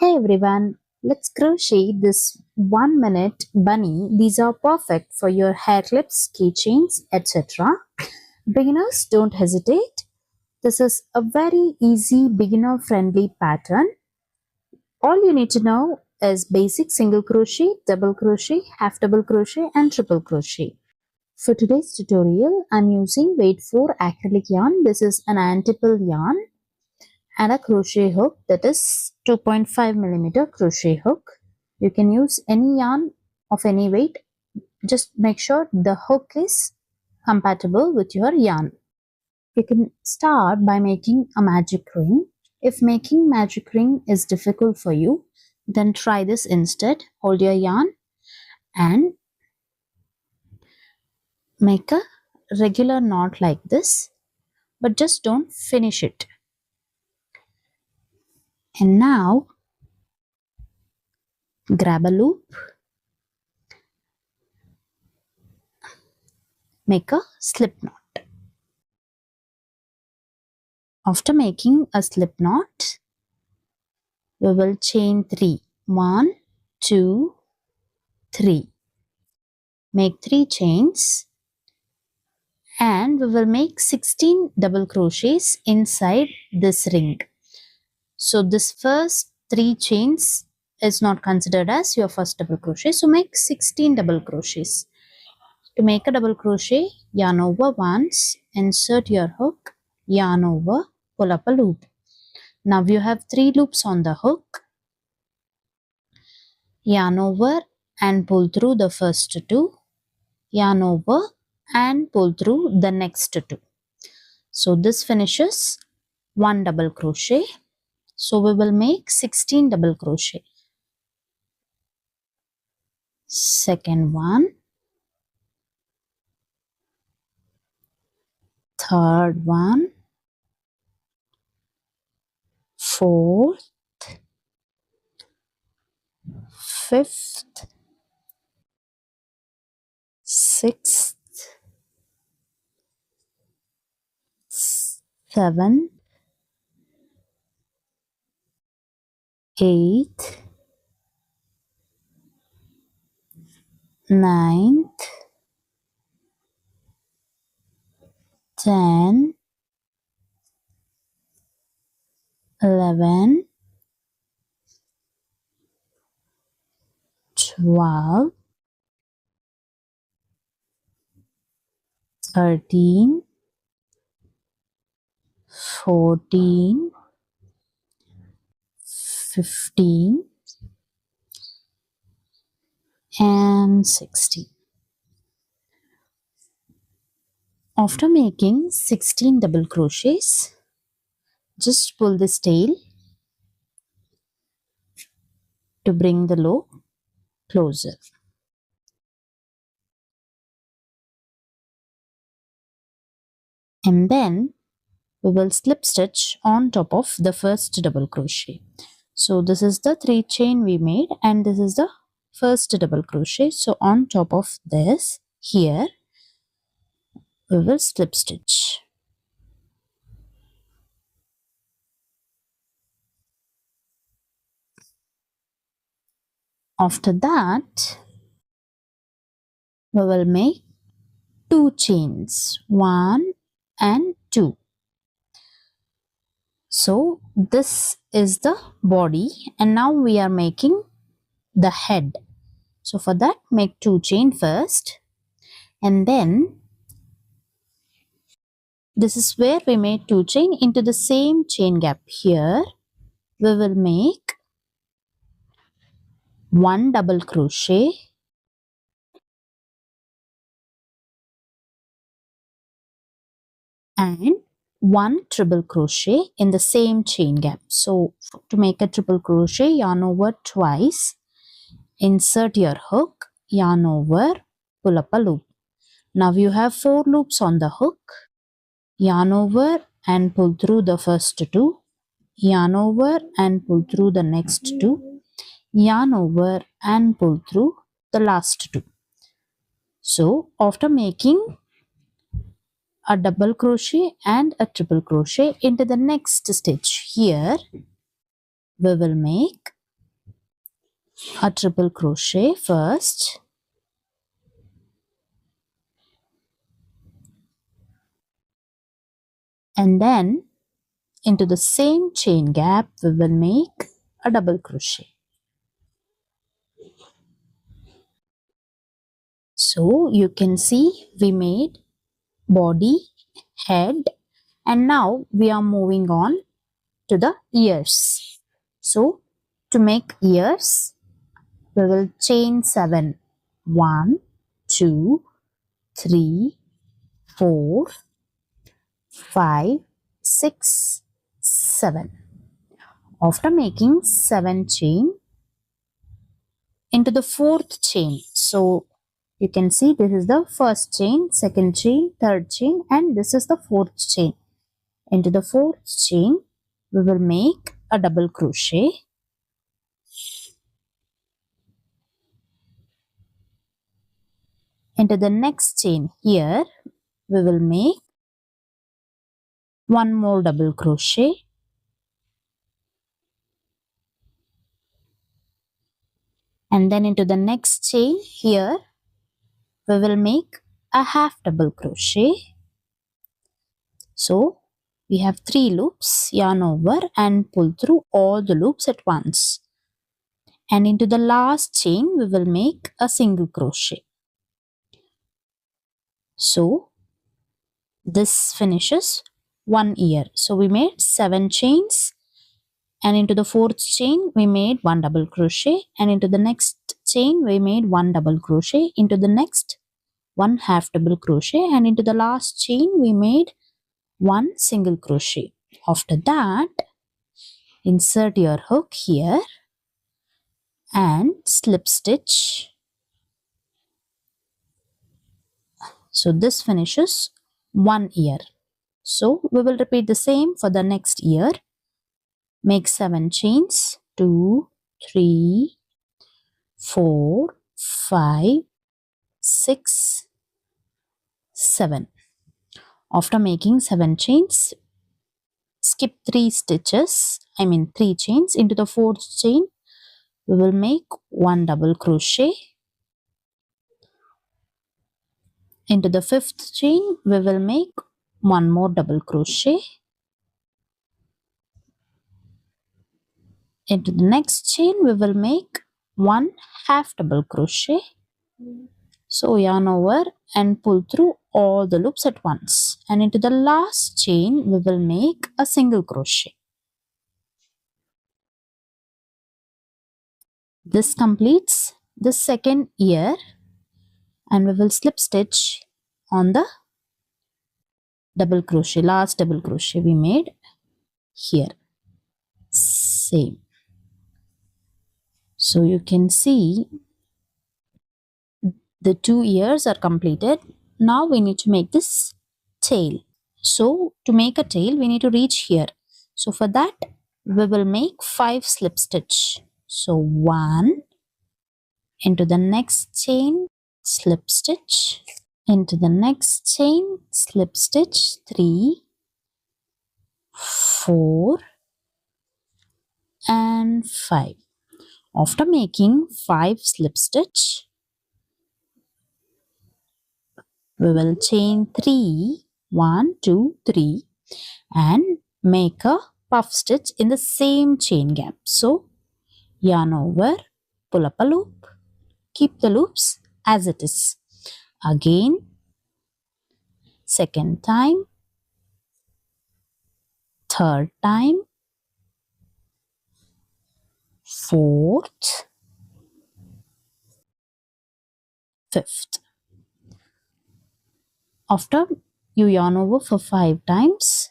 Hey everyone, let's crochet this 1 minute bunny. These are perfect for your hair clips, keychains, etc. Beginners, don't hesitate. This is a very easy beginner friendly pattern. All you need to know is basic single crochet, double crochet, half double crochet and triple crochet. For today's tutorial, I'm using weight 4 acrylic yarn. This is an antipole yarn and a crochet hook, that is 2.5 millimeter crochet hook. You can use any yarn of any weight. Just make sure the hook is compatible with your yarn. You can start by making a magic ring. If making magic ring is difficult for you, then try this instead. Hold your yarn and make a regular knot like this, but just don't finish it. And now grab a loop, make a slip knot. After making a slip knot, we will chain 3. 1, 2, 3. Make 3 chains and we will make 16 double crochets inside this ring. So this first 3 chains is not considered as your first double crochet. So make 16 double crochets. To make a double crochet, yarn over once, insert your hook, yarn over, pull up a loop. Now you have 3 loops on the hook. Yarn over and pull through the first 2. Yarn over and pull through the next 2. So this finishes 1 double crochet. So we will make 16 double crochet. Second one, third one, fourth, fifth, sixth, seventh, eighth, ninth, 10, 11, 12, 13, 14, 15 and 16. After making 16 double crochets, just pull this tail to bring the loop closer. And then we will slip stitch on top of the first double crochet. So this is the 3 chain we made and this is the first double crochet. So on top of this, here we will slip stitch. After that, we will make 2 chains, 1 and 2. So this is the body and now we are making the head. So for that, make 2 chain first and then this is where we made 2 chain. Into the same chain gap here we will make 1 double crochet and 1 triple crochet in the same chain gap. So to make a triple crochet, yarn over twice, insert your hook, yarn over, pull up a loop. Now you have 4 loops on the hook. Yarn over and pull through the first 2, yarn over and pull through the next 2, yarn over and pull through the last 2. So after making a double crochet and a triple crochet into the next stitch, here we will make a triple crochet first, and then into the same chain gap we will make a double crochet. So you can see we made body, head, and now we are moving on to the ears. So to make ears, we will chain 7. 1, 2, 3, 4, 5, 6, 7. After making 7 chain into the 4th chain. So you can see this is the first chain, second chain, third chain, and this is the 4th chain. Into the 4th chain, we will make a double crochet. Into the next chain here, we will make one more double crochet. And then into the next chain here, we will make a half double crochet. So we have 3 loops, yarn over and pull through all the loops at once. And into the last chain, we will make a single crochet. So this finishes one ear. So we made 7 chains, and into the 4th chain we made 1 double crochet, and into the next chain we made 1 double crochet, into the next 1 half double crochet, and into the last chain we made 1 single crochet. After that, insert your hook here and slip stitch. So this finishes one ear. So we will repeat the same for the next ear. Make 7 chains, 2, 3, 4, 5, 6, 7. After making 7 chains, skip 3 stitches, 3 chains. Into the 4th chain, we will make 1 double crochet. Into the 5th chain, we will make 1 more double crochet. Into the next chain, we will make 1 half double crochet. So yarn over and pull through all the loops at once. And into the last chain, we will make a single crochet. This completes the second ear, and we will slip stitch on the double crochet, last double crochet we made here. Same. So you can see the 2 ears are completed. Now we need to make this tail. So to make a tail, we need to reach here. So for that, we will make 5 slip stitch. So 1, into the next chain, slip stitch, into the next chain, slip stitch, 3, 4, and 5. After making 5 slip stitch, we will chain 3, 1, 2, 3, and make a puff stitch in the same chain gap. So yarn over, pull up a loop, keep the loops as it is. Again, second time, third time, fourth, fifth. After you yarn over for 5 times,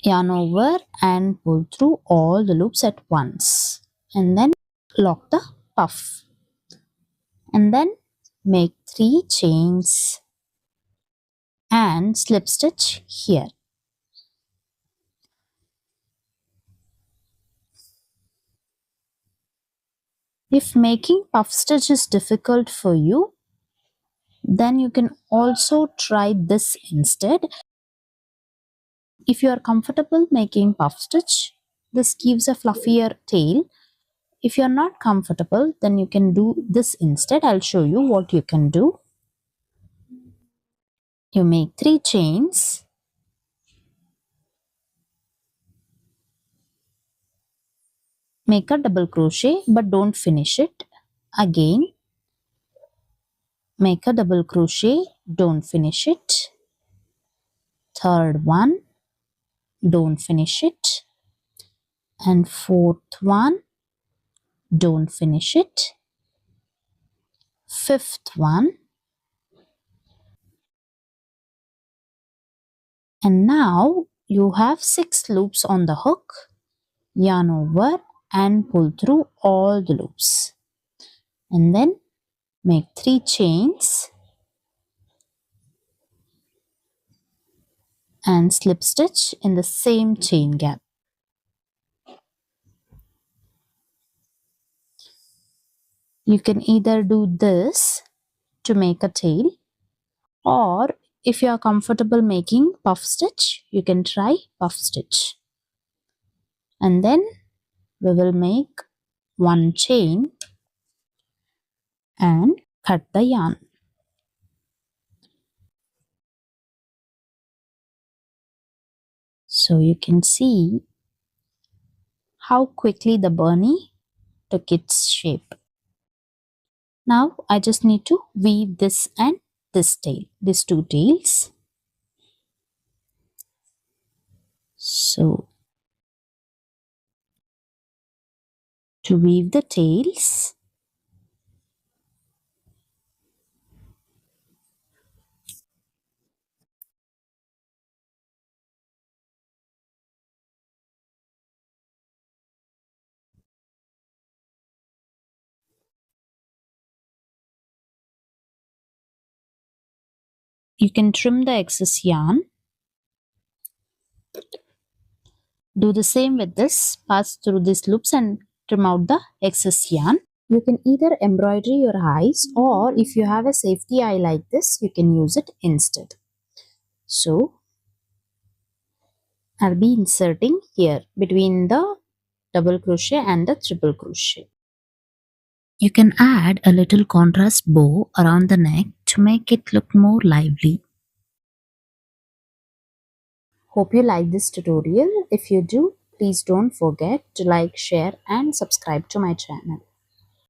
yarn over and pull through all the loops at once, and then lock the puff, and then make 3 chains and slip stitch here. If making puff stitch is difficult for you, then you can also try this instead. If you are comfortable making puff stitch, this gives a fluffier tail. If you're not comfortable, then you can do this instead. I'll show you what you can do. You make 3 chains. Make a double crochet but don't finish it. Again, make a double crochet, don't finish it. Third one, don't finish it. And fourth one, don't finish it. Fifth one. And now you have 6 loops on the hook. Yarn over and pull through all the loops. And then make 3 chains and slip stitch in the same chain gap. You can either do this to make a tail, or if you are comfortable making puff stitch, you can try puff stitch. And then we will make 1 chain and cut the yarn. So you can see how quickly the bunny took its shape. Now I just need to weave this and this tail, these 2 tails. So to weave the tails, you can trim the excess yarn. Do the same with this, pass through these loops and trim out the excess yarn. You can either embroidery your eyes, or if you have a safety eye like this, you can use it instead. So I'll be inserting here between the double crochet and the triple crochet. You can add a little contrast bow around the neck to make it look more lively. Hope you like this tutorial. If you do, please don't forget to like, share and subscribe to my channel.